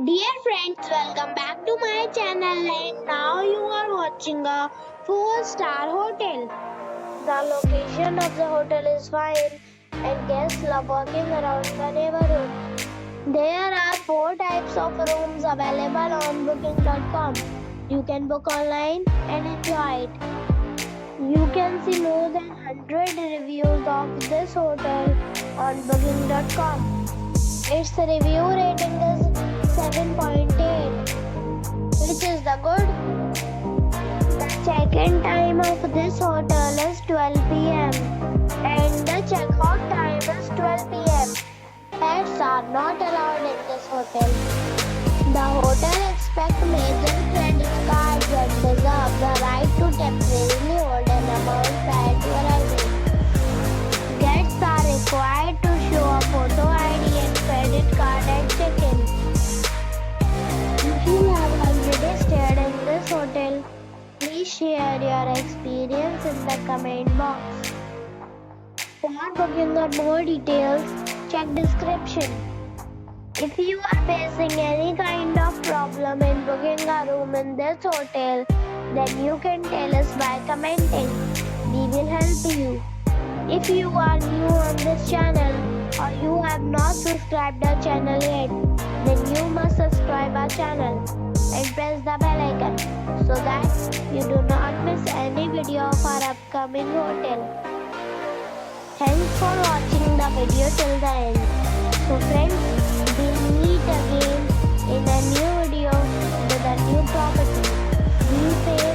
Dear friends, welcome back to my channel and now you are watching a 4-star hotel. The location of the hotel is fine and guests love walking around the neighborhood. There are 4 types of rooms available on booking.com. You can book online and enjoy it. You can see more than 100 reviews of this hotel on booking.com. Its review rating is 7.8, which is the good. The check-in time of this hotel is 12 p.m. and the check-out time is 12 p.m. Pets are not allowed in this hotel. The hotel expects major credit cards and reserves the right to temporarily hold an amount prior to arrival. Guests are required to show a photo ID and credit card at check-in. If you have already stayed in this hotel, please share your experience in the comment box. For booking or more details, check description. If you are facing any kind of problem in booking a room in this hotel, then you can tell us by commenting. We will help you. If you are new on this channel or you have not subscribed our channel yet, then you must subscribe our channel and press the bell icon so that you do not miss any video of our upcoming hotel. Thanks for watching the video till the end. So friends, we'll meet again in a new video with a new property. Be safe.